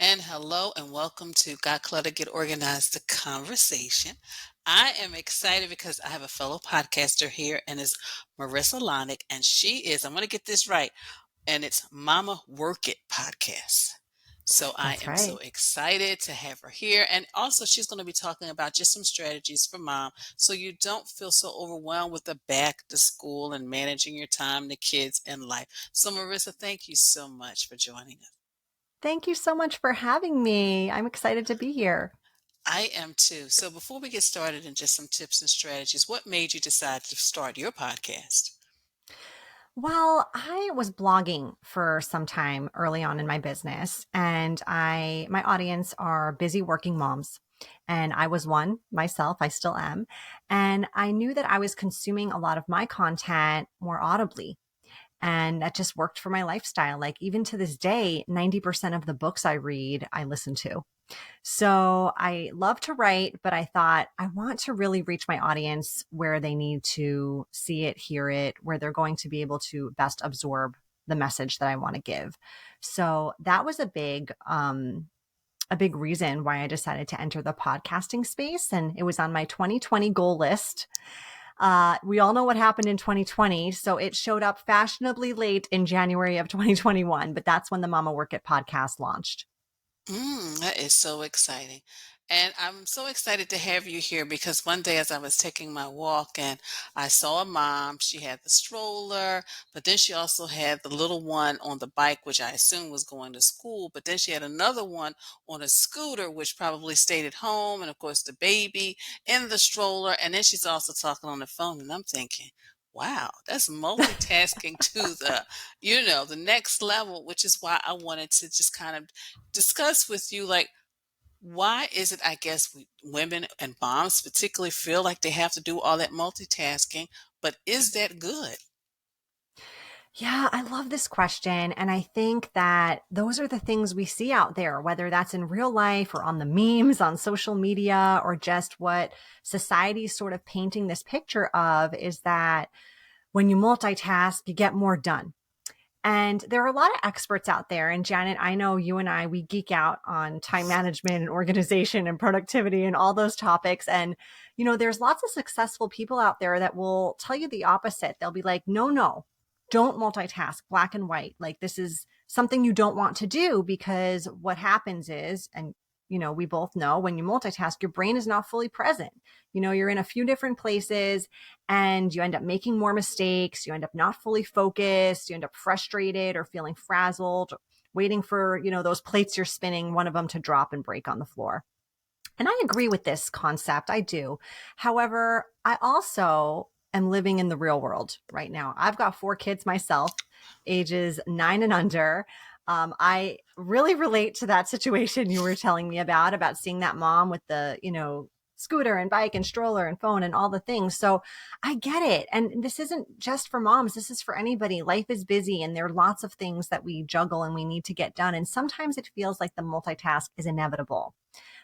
And hello and welcome to Got Clutter Get Organized, the conversation. I am excited because I have a fellow podcaster here and it's Marisa Lonic, and I'm going to get this right, and it's Mama Work It podcast. So I That's am so right. excited to have her here. And also, she's going to be talking about just some strategies for mom so you don't feel so overwhelmed with the back to school and managing your time, the kids, and life. So, Marissa, thank you so much for joining us. Thank you so much for having me. I'm excited to be here. I am too. So before we get started in just some tips and strategies, what made you decide to start your podcast? Well, I was blogging for some time early on in my business, and my audience are busy working moms. And I was one myself, I still am. And I knew that I was consuming a lot of my content more audibly. And that just worked for my lifestyle. Like even to this day, 90% of the books I read, I listen to. So I love to write, but I thought I want to really reach my audience where they need to see it, hear it, where they're going to be able to best absorb the message that I want to give. So that was a big reason why I decided to enter the podcasting space. And it was on my 2020 goal list. We all know what happened in 2020. So it showed up fashionably late in January of 2021, but that's when the Mama Work It podcast launched. That is so exciting. And I'm so excited to have you here because one day as I was taking my walk and I saw a mom, she had the stroller, but then she also had the little one on the bike, which I assume was going to school. But then she had another one on a scooter, which probably stayed at home. And of course, the baby in the stroller. And then she's also talking on the phone. And I'm thinking, wow, that's multitasking to the next level, which is why I wanted to just kind of discuss with you, like, why is it, I guess, women and moms particularly feel like they have to do all that multitasking, but is that good? Yeah, I love this question. And I think that those are the things we see out there, whether that's in real life or on the memes, on social media, or just what society's sort of painting this picture of is that when you multitask, you get more done. And there are a lot of experts out there. And Janet, I know you and we geek out on time management and organization and productivity and all those topics. And, there's lots of successful people out there that will tell you the opposite. They'll be like, no, no, don't multitask, black and white. Like this is something you don't want to do because what happens is, and we both know when you multitask, your brain is not fully present. You're in a few different places and you end up making more mistakes. You end up not fully focused. You end up frustrated or feeling frazzled, waiting for, those plates you're spinning, one of them to drop and break on the floor. And I agree with this concept. I do. However, I also am living in the real world right now. I've got 4 kids myself, ages 9 and under. I really relate to that situation you were telling me about seeing that mom with the, scooter and bike and stroller and phone and all the things. So I get it. And this isn't just for moms. This is for anybody. Life is busy and there are lots of things that we juggle and we need to get done. And sometimes it feels like the multitask is inevitable.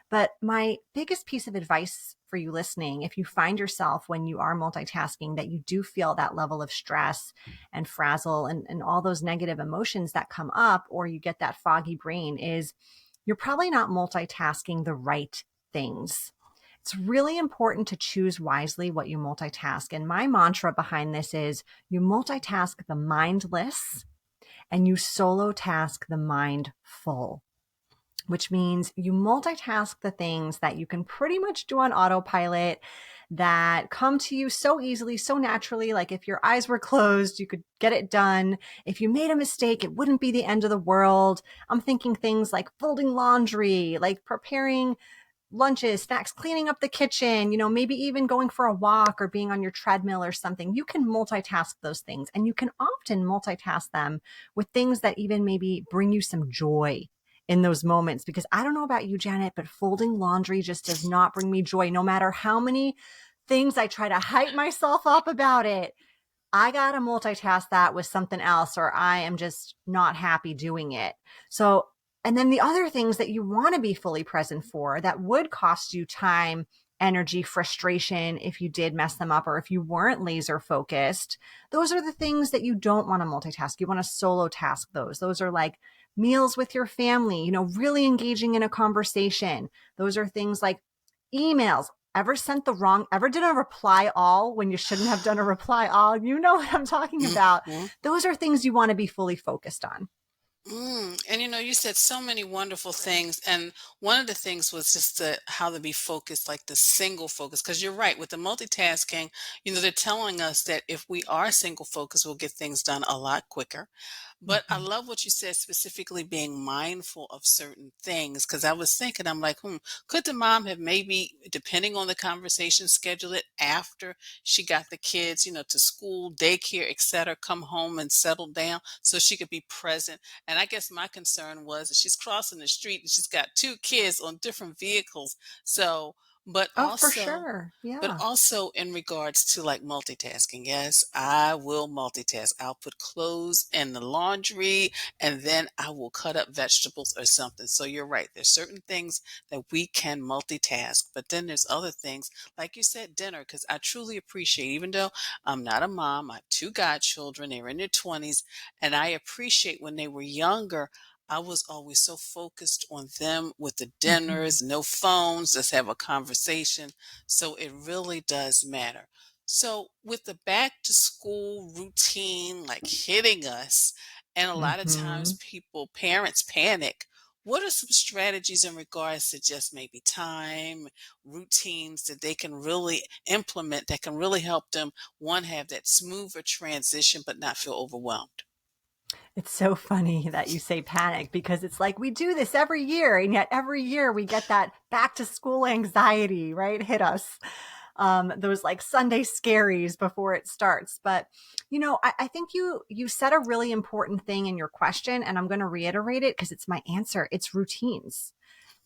But my biggest piece of advice for you listening, if you find yourself when you are multitasking, that you do feel that level of stress and frazzle and all those negative emotions that come up, or you get that foggy brain, is you're probably not multitasking the right things. It's really important to choose wisely what you multitask. And my mantra behind this is you multitask the mindless and you solo task the mindful, which means you multitask the things that you can pretty much do on autopilot that come to you so easily, so naturally. Like if your eyes were closed, you could get it done. If you made a mistake, it wouldn't be the end of the world. I'm thinking things like folding laundry, like preparing lunches, snacks, cleaning up the kitchen, maybe even going for a walk or being on your treadmill or something. You can multitask those things, and you can often multitask them with things that even maybe bring you some joy in those moments. Because I don't know about you, Janet, but folding laundry just does not bring me joy. No matter how many things I try to hype myself up about it, I got to multitask that with something else, or I am just not happy doing it. So, and then the other things that you want to be fully present for that would cost you time, energy, frustration if you did mess them up or if you weren't laser focused, those are the things that you don't want to multitask. You want to solo task those. Those are like meals with your family, really engaging in a conversation. Those are things like emails. Ever did a reply all when you shouldn't have done a reply all? You know what I'm talking about. Mhm. Those are things you want to be fully focused on. And you said so many wonderful things. And one of the things was just how to be focused, like the single focus. Because you're right, with the multitasking, they're telling us that if we are single focused, we'll get things done a lot quicker. But I Mhm. love what you said, specifically being mindful of certain things. Because I was thinking, I'm like, could the mom have maybe, depending on the conversation, schedule it after she got the kids, to school, daycare, etc., come home and settle down so she could be present? And I guess my concern was that she's crossing the street and she's got two kids on different vehicles. So, but Oh, for also, sure. but Yeah. also in regards to like multitasking, yes, I will multitask. I'll put clothes in the laundry and then I will cut up vegetables or something. So you're right. There's certain things that we can multitask, but then there's other things, like you said, dinner, because I truly appreciate, even though I'm not a mom, I have two godchildren, they're in their 20s, and I appreciate when they were younger. I was always so focused on them with the Mhm. dinners, no phones, just have a conversation. So it really does matter. So with the back to school routine like hitting us, and a lot of times Mhm. parents panic. What are some strategies in regards to just maybe time, routines that they can really implement that can really help them, one, have that smoother transition, but not feel overwhelmed? It's so funny that you say panic because it's like we do this every year, and yet every year we get that back to school anxiety, right? Hit us. Those like Sunday scaries before it starts. But I think you said a really important thing in your question, and I'm going to reiterate it because it's my answer. It's routines.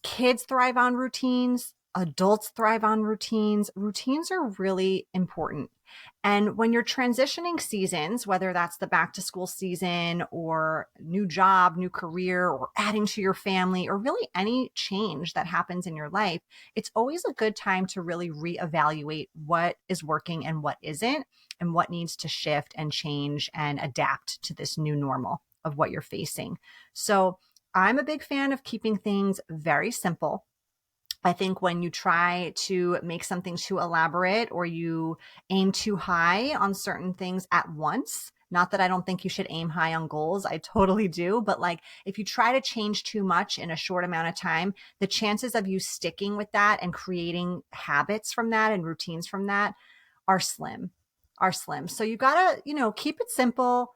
Kids thrive on routines. Adults thrive on routines. Routines are really important. And when you're transitioning seasons, whether that's the back to school season or new job, new career, or adding to your family, or really any change that happens in your life, it's always a good time to really reevaluate what is working and what isn't, and what needs to shift and change and adapt to this new normal of what you're facing. So, I'm a big fan of keeping things very simple. I think when you try to make something too elaborate or you aim too high on certain things at once, not that I don't think you should aim high on goals, I totally do, but like if you try to change too much in a short amount of time, the chances of you sticking with that and creating habits from that and routines from that are slim, are slim. So you gotta, keep it simple,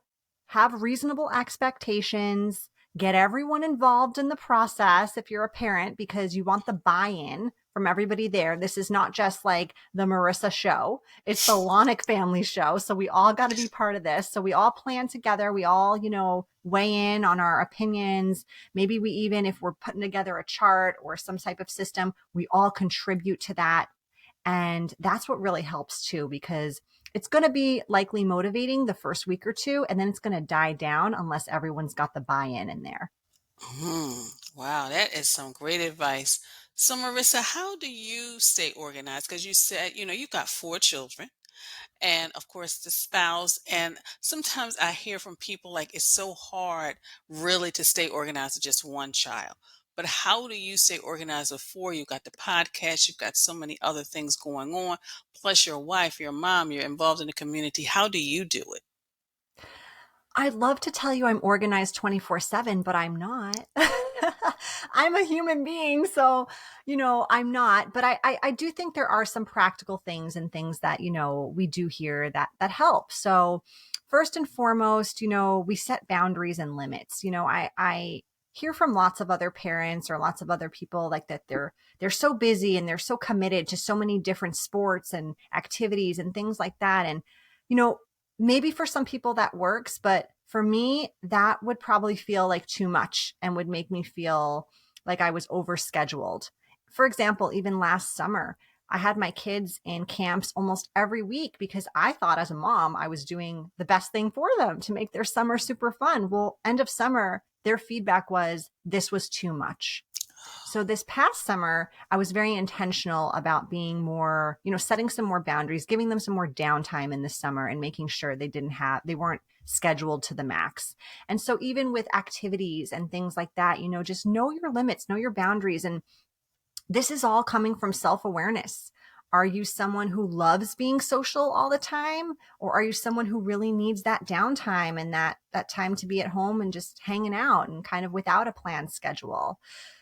have reasonable expectations, get everyone involved in the process if you're a parent because you want the buy-in from everybody there. This is not just like the Marissa show. It's the Lonic family show. So we all got to be part of this. So we all plan together. We all, weigh in on our opinions. Maybe we even, if we're putting together a chart or some type of system, we all contribute to that. And that's what really helps too, because it's going to be likely motivating the first week or two, and then it's going to die down unless everyone's got the buy in there. Wow, that is some great advice. So, Marissa, how do you stay organized? Because you said, you've got four children and, of course, the spouse. And sometimes I hear from people like it's so hard really to stay organized with just one child. But how do you stay organized with four? You've got the podcast, you've got so many other things going on, plus your wife, your mom, you're involved in the community. How do you do it? I'd love to tell you I'm organized 24/7, but I'm not. I'm a human being, so I'm not. But I do think there are some practical things and things that we do here that help. So first and foremost, we set boundaries and limits. I hear from lots of other parents or lots of other people like that they're so busy and they're so committed to so many different sports and activities and things like that. And you know, maybe for some people that works, but for me, that would probably feel like too much and would make me feel like I was overscheduled. For example, even last summer, I had my kids in camps almost every week because I thought as a mom, I was doing the best thing for them to make their summer super fun. Well, end of summer, their feedback was this was too much. So this past summer, I was very intentional about being more, setting some more boundaries, giving them some more downtime in the summer and making sure they weren't scheduled to the max. And so even with activities and things like that, just know your limits, know your boundaries. And this is all coming from self-awareness. Are you someone who loves being social all the time? Or are you someone who really needs that downtime and that time to be at home and just hanging out and kind of without a planned schedule?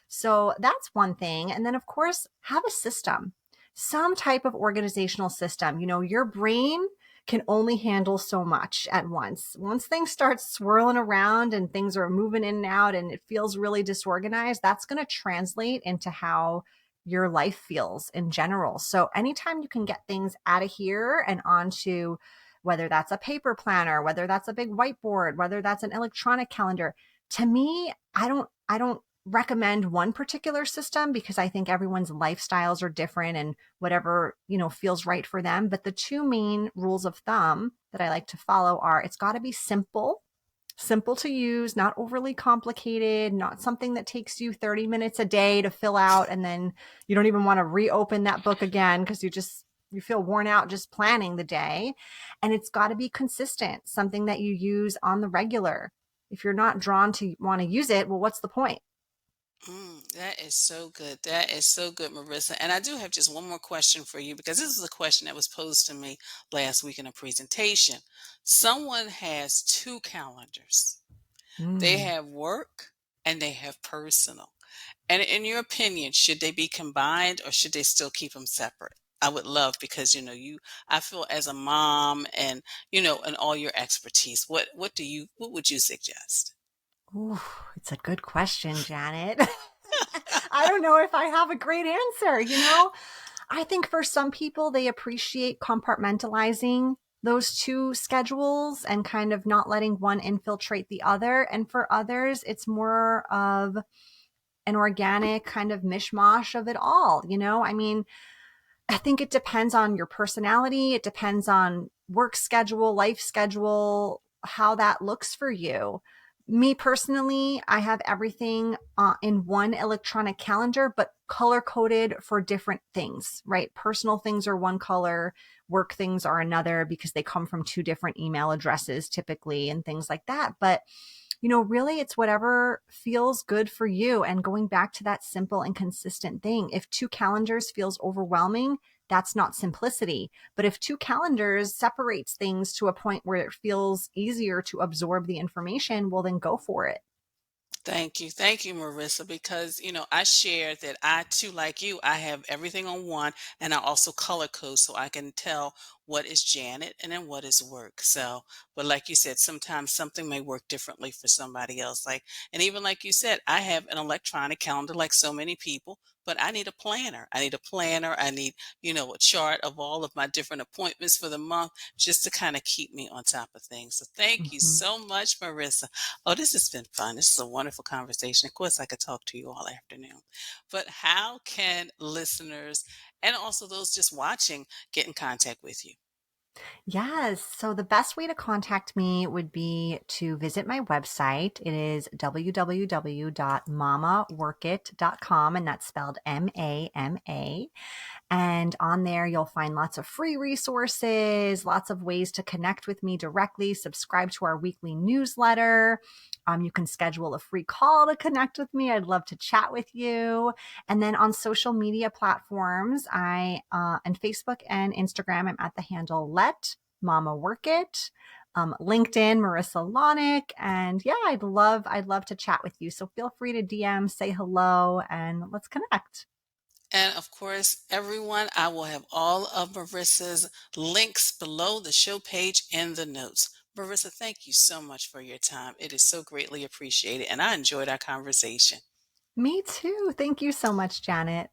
So that's one thing. And then, of course, have a system, some type of organizational system. Your brain can only handle so much at once. Once things start swirling around and things are moving in and out and it feels really disorganized, that's going to translate into how your life feels in general. So anytime you can get things out of here and onto, whether that's a paper planner, whether that's a big whiteboard, whether that's an electronic calendar, to me, I don't recommend one particular system because I think everyone's lifestyles are different and whatever, feels right for them. But the two main rules of thumb that I like to follow are it's got to be simple to use, not overly complicated, not something that takes you 30 minutes a day to fill out. And then you don't even want to reopen that book again because you feel worn out just planning the day. And it's got to be consistent, something that you use on the regular. If you're not drawn to want to use it, well, what's the point? That is so good. That is so good, Marissa. And I do have just one more question for you because this is a question that was posed to me last week in a presentation. Someone has two calendars. They Mm. have work and they have personal. And in your opinion, should they be combined or should they still keep them separate? I would love because I feel as a mom and and all your expertise. What would you suggest? Ooh, it's a good question, Janet. I don't know if I have a great answer. I think for some people, they appreciate compartmentalizing those two schedules and kind of not letting one infiltrate the other. And for others, it's more of an organic kind of mishmash of it all. I mean, I think it depends on your personality. It depends on work schedule, life schedule, how that looks for you. Me personally, I have everything in one electronic calendar, but color coded for different things, right? Personal things are one color, work things are another because they come from two different email addresses typically and things like that. But really it's whatever feels good for you. And going back to that simple and consistent thing, if two calendars feels overwhelming, that's not simplicity. But if two calendars separates things to a point where it feels easier to absorb the information, well, then go for it. Thank you. Thank you, Marissa, because, I share that I too, like you, I have everything on one and I also color code so I can tell what is Janet and then what is work. So, but like you said, sometimes something may work differently for somebody else. And even like you said, I have an electronic calendar like so many people, but I need a planner. I need a planner. I need, a chart of all of my different appointments for the month just to kind of keep me on top of things. So thank you Mhm. so much, Marissa. Oh, this has been fun. This is a wonderful conversation. Of course, I could talk to you all afternoon. But how can listeners and also those just watching get in contact with you? Yes. So the best way to contact me would be to visit my website. It is www.mamaworkit.com, and that's spelled MAMA. And on there, you'll find lots of free resources, lots of ways to connect with me directly, subscribe to our weekly newsletter. You can schedule a free call to connect with me. I'd love to chat with you. And then on social media platforms, and Facebook and Instagram, I'm at the handle Let Mama Work It. LinkedIn, Marisa Lonic. And yeah, I'd love to chat with you. So feel free to DM, say hello, and let's connect. And of course, everyone, I will have all of Marissa's links below the show page in the notes. Marissa, thank you so much for your time. It is so greatly appreciated, and I enjoyed our conversation. Me too. Thank you so much, Janet.